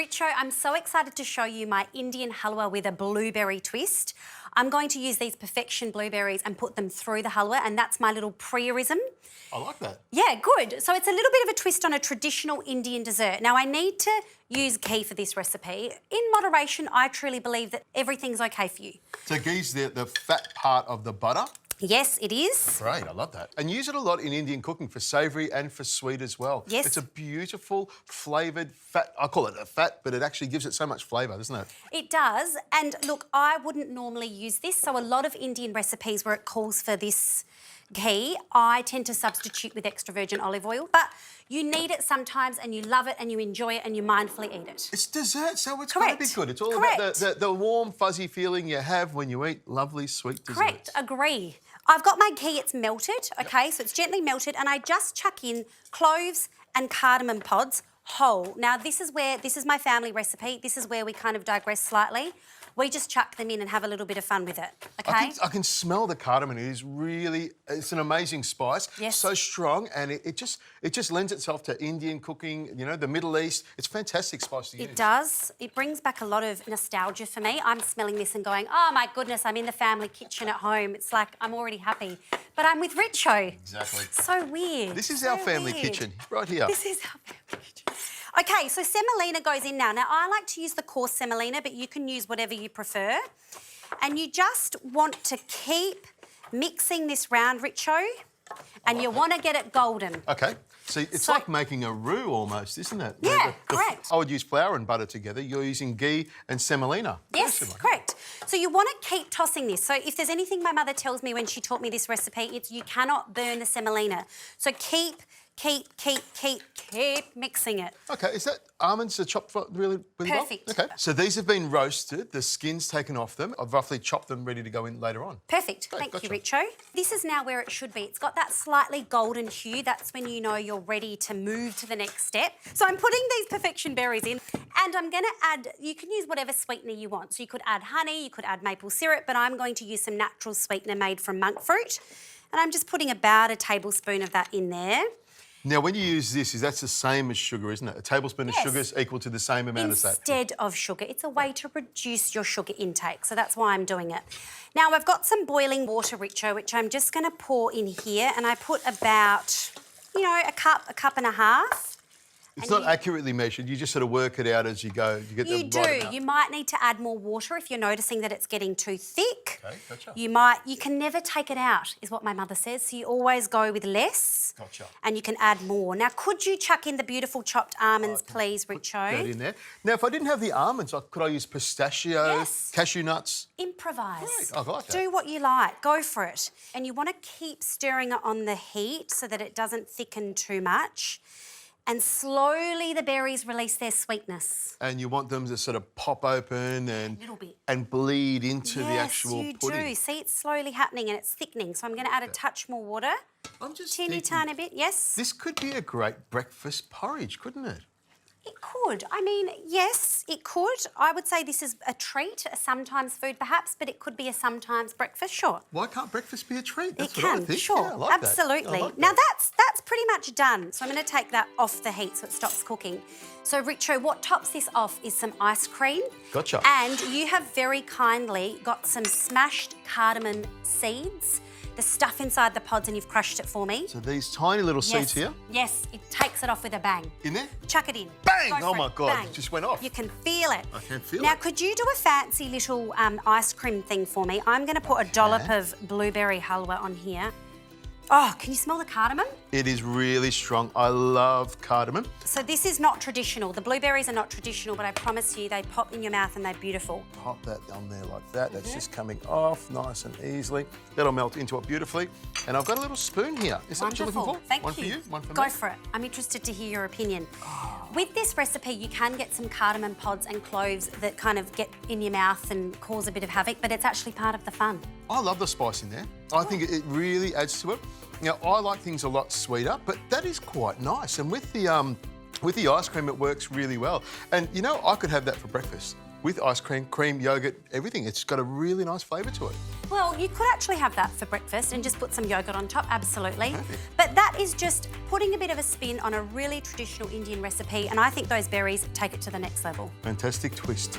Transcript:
Richo, I'm so excited to show you my Indian halwa with a blueberry twist. I'm going to use these perfection blueberries and put them through the halwa, and that's my little Preeyaism. I like that. Yeah, good. So it's a little bit of a twist on a traditional Indian dessert. Now, I need to use ghee for this recipe. In moderation, I truly believe that everything's okay for you. So ghee's the fat part of the butter? Yes, it is. Great, I love that. And use it a lot in Indian cooking for savoury and for sweet as well. Yes. It's a beautiful, flavoured fat. I call it a fat, but it actually gives it so much flavour, doesn't it? It does. And look, I wouldn't normally use this. So a lot of Indian recipes where it calls for this ghee, I tend to substitute with extra virgin olive oil. But you need it sometimes and you love it and you enjoy it and you mindfully eat it. It's dessert, so it's Correct. got to be good. It's all Correct. about the warm, fuzzy feeling you have when you eat lovely, sweet desserts. Correct, agree. I've got my ghee, it's melted, okay, so it's gently melted, and I just chuck in cloves and cardamom pods whole. Now, this is my family recipe. This is where we kind of digress slightly. We just chuck them in and have a little bit of fun with it, okay? I can smell the cardamom. It is really, it's an amazing spice. Yes. So strong, and it just lends itself to Indian cooking, you know, the Middle East. It's a fantastic spice to use. It does. It brings back a lot of nostalgia for me. I'm smelling this and going, oh my goodness, I'm in the family kitchen at home. It's like I'm already happy. But I'm with Richo. Exactly. So weird. This is so our family weird. kitchen, right here. This is our family kitchen. Okay, so semolina goes in now. Now, I like to use the coarse semolina, but you can use whatever you prefer. And you just want to keep mixing this round, Richo, and you want to get it golden. Okay. So it's like making a roux almost, isn't it? Yeah, correct. I would use flour and butter together. You're using ghee and semolina. Yes, correct. So you want to keep tossing this. So if there's anything my mother tells me when she taught me this recipe, it's you cannot burn the semolina. So keep mixing it. Okay, is that almonds are chopped really well? Perfect. Okay, so these have been roasted, the skin's taken off them. I've roughly chopped them ready to go in later on. Perfect. Great, Thank you, Richo. This is now where it should be. It's got that slightly golden hue. That's when you know you're ready to move to the next step. So I'm putting these perfection berries in, and I'm going to add, you can use whatever sweetener you want. So you could add honey, you could add maple syrup, but I'm going to use some natural sweetener made from monk fruit. And I'm just putting about a tablespoon of that in there. Now, when you use this, that's the same as sugar, isn't it? A tablespoon of sugar is equal to the same amount as that. Instead of sugar. It's a way to reduce your sugar intake, so that's why I'm doing it. Now, I've got some boiling water, Richo, which I'm just going to pour in here, and I put about, you know, a cup and a half. It's not accurately measured. You just sort of work it out as you go. You get the right amount. You might need to add more water if you're noticing that it's getting too thick. Okay, gotcha. You can never take it out, is what my mother says. So you always go with less. Gotcha. And you can add more. Now, could you chuck in the beautiful chopped almonds, please, Richo? That in there. Now, if I didn't have the almonds, could I use pistachios, cashew nuts? Improvise. Great. I like that. Do what you like. Go for it. And you want to keep stirring it on the heat so that it doesn't thicken too much. And slowly the berries release their sweetness. And you want them to sort of pop open and, a little bit. And bleed into the actual pudding. pudding. Yes, you do. See, it's slowly happening and it's thickening. So I'm going to add a touch more water. I'm just Teeny tiny bit, yes. This could be a great breakfast porridge, couldn't it? It could. I mean, yes, it could. I would say this is a treat, a sometimes food perhaps, but it could be a sometimes breakfast, sure. Why can't breakfast be a treat? That's it what can, I think. sure, yeah, I like absolutely. That. I like Now that. that's pretty much done. So I'm going to take that off the heat so it stops cooking. So Richo, what tops this off is some ice cream. Gotcha. And you have very kindly got some smashed cardamom seeds. The stuff inside the pods, and you've crushed it for me. So these tiny little seeds here? Yes, it takes it off with a bang. In there? Chuck it in. Bang! Go Oh for my it. God, Bang. it just went off. You can feel it. I can feel now, it. could you do a fancy little ice cream thing for me? I'm going to put a dollop of blueberry halwa on here. Oh, can you smell the cardamom? It is really strong. I love cardamom. So this is not traditional. The blueberries are not traditional, but I promise you they pop in your mouth and they're beautiful. Pop that on there like that. That's just coming off nice and easily. That'll melt into it beautifully. And I've got a little spoon here. Is that what you're looking for? Thank one you. for you, one for me? Go for it. I'm interested to hear your opinion. With this recipe, you can get some cardamom pods and cloves that kind of get in your mouth and cause a bit of havoc, but it's actually part of the fun. I love the spice in there. I think it really adds to it. Now, I like things a lot sweeter, but that is quite nice. And with the ice cream, it works really well. And, you know, I could have that for breakfast with ice cream, cream, yoghurt, everything. It's got a really nice flavour to it. Well, you could actually have that for breakfast and just put some yogurt on top, absolutely. Perfect. But that is just putting a bit of a spin on a really traditional Indian recipe, and I think those berries take it to the next level. Fantastic twist.